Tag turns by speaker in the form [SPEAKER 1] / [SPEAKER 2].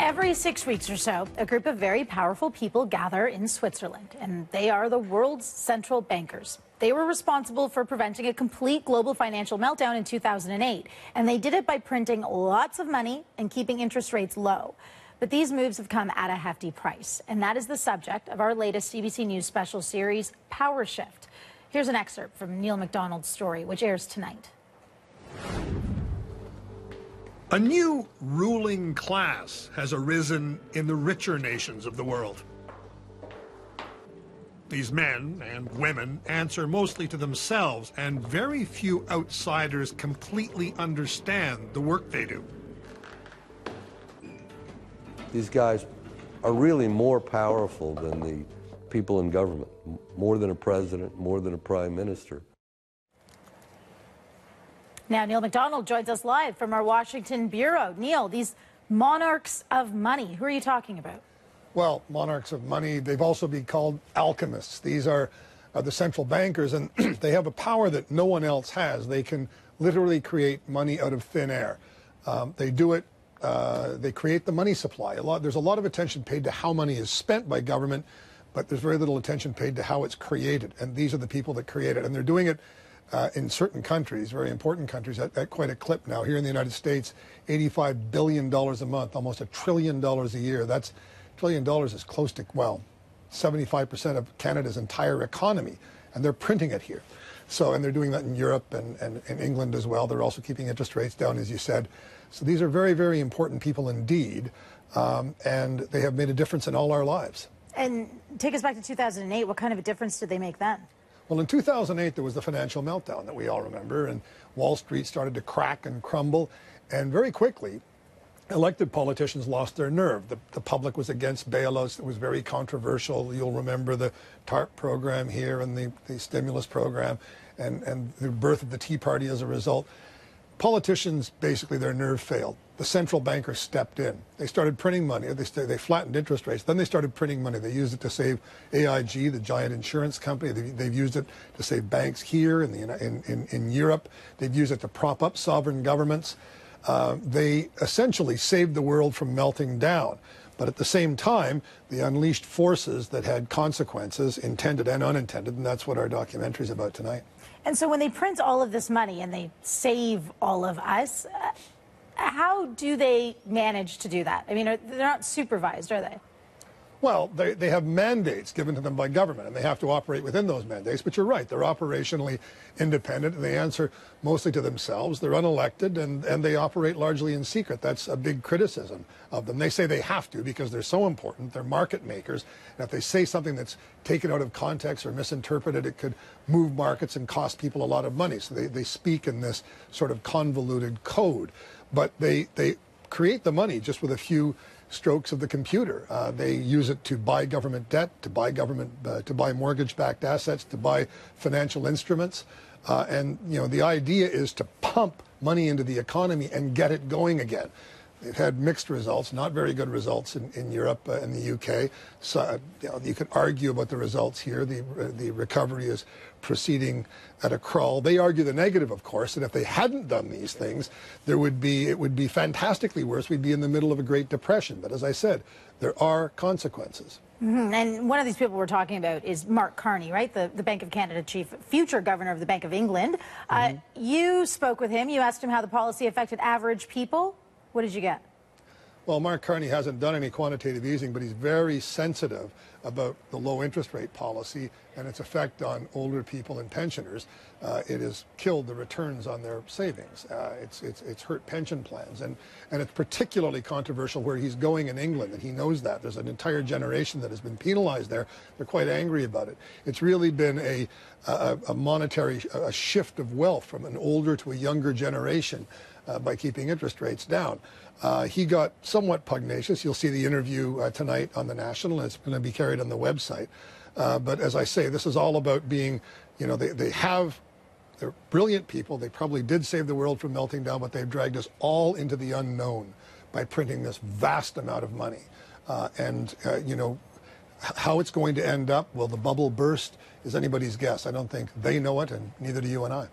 [SPEAKER 1] Every 6 weeks or so, a group of very powerful people gather in Switzerland, and they are the world's central bankers. They were responsible for preventing a complete global financial meltdown in 2008, and they did it by printing lots of money and keeping interest rates low. But these moves have come at a hefty price, and that is the subject of our latest CBC News special series, Power Shift. Here's an excerpt from Neil MacDonald's story, which airs tonight.
[SPEAKER 2] A new ruling class has arisen in the richer nations of the world. These men and women answer mostly to themselves, and very few outsiders completely understand the work they do.
[SPEAKER 3] These guys are really more powerful than the people in government, more than a president, more than a prime minister.
[SPEAKER 1] Now, Neil MacDonald joins us live from our Washington bureau. Neil, these monarchs of money, who are you talking about?
[SPEAKER 4] Well, monarchs of money, they've also been called alchemists. These are the central bankers, and they have a power that no one else has. They can literally create money out of thin air. They do it, they create the money supply. There's a lot of attention paid to how money is spent by government, but there's very little attention paid to how it's created. And these are the people that create it. And they're doing it in certain countries, very important countries, at quite a clip now. Here in the United States, $85 billion a month, almost $1 trillion a year. That's $1 trillion is close to, well, 75% of Canada's entire economy, and they're printing it here. So, and they're doing that in Europe and England as well. They're also keeping interest rates down, as you said. So these are very, very important people indeed, and they have made a difference in all our lives.
[SPEAKER 1] And take us back to 2008. What kind of a difference did they make then?
[SPEAKER 4] Well, in 2008, there was the financial meltdown that we all remember, and Wall Street started to crack and crumble, and very quickly, elected politicians lost their nerve. The public was against bailouts. It was very controversial. You'll remember the TARP program here and the stimulus program and the birth of the Tea Party as a result. Politicians, basically, their nerve failed. The central bankers stepped in. They started printing money. They flattened interest rates. Then they started printing money. They used it to save AIG, the giant insurance company. They've used it to save banks here in Europe. They've used it to prop up sovereign governments. They essentially saved the world from melting down. But at the same time, they unleashed forces that had consequences, intended and unintended, and that's what our documentary is about tonight.
[SPEAKER 1] And so when they print all of this money and they save all of us, how do they manage to do that? I mean, they're not supervised, are they?
[SPEAKER 4] Well, they have mandates given to them by government, and they have to operate within those mandates. But you're right, they're operationally independent, and they answer mostly to themselves. They're unelected, and they operate largely in secret. That's a big criticism of them. They say they have to because they're so important. They're market makers, and if they say something that's taken out of context or misinterpreted, it could move markets and cost people a lot of money. So they speak in this sort of convoluted code. But they create the money just with a few strokes of the computer. They use it to buy government debt, to buy mortgage-backed assets, to buy financial instruments, and the idea is to pump money into the economy and get it going again. They've had mixed results, not very good results in Europe and the UK. So you could argue about the results here. The recovery is proceeding at a crawl. They argue the negative, of course, and if they hadn't done these things, it would be fantastically worse. We'd be in the middle of a Great Depression. But as I said, there are consequences.
[SPEAKER 1] And one of these people we're talking about is Mark Carney, right? The Bank of Canada chief, future governor of the Bank of England. You spoke with him. You asked him how the policy affected average people. What did you get?
[SPEAKER 4] Well, Mark Carney hasn't done any quantitative easing, but he's very sensitive about the low interest rate policy and its effect on older people and pensioners. It has killed the returns on their savings. It's hurt pension plans, and it's particularly controversial where he's going in England, and he knows that. There's an entire generation that has been penalized there. They're quite angry about it. It's really been a monetary shift of wealth from an older to a younger generation by keeping interest rates down. He got somewhat pugnacious. You'll see the interview tonight on The National, and it's going to be carried on the website. But as I say, this is all about being, they're brilliant people. They probably did save the world from melting down, but they've dragged us all into the unknown by printing this vast amount of money. How it's going to end up, will the bubble burst, is anybody's guess. I don't think they know it, and neither do you and I.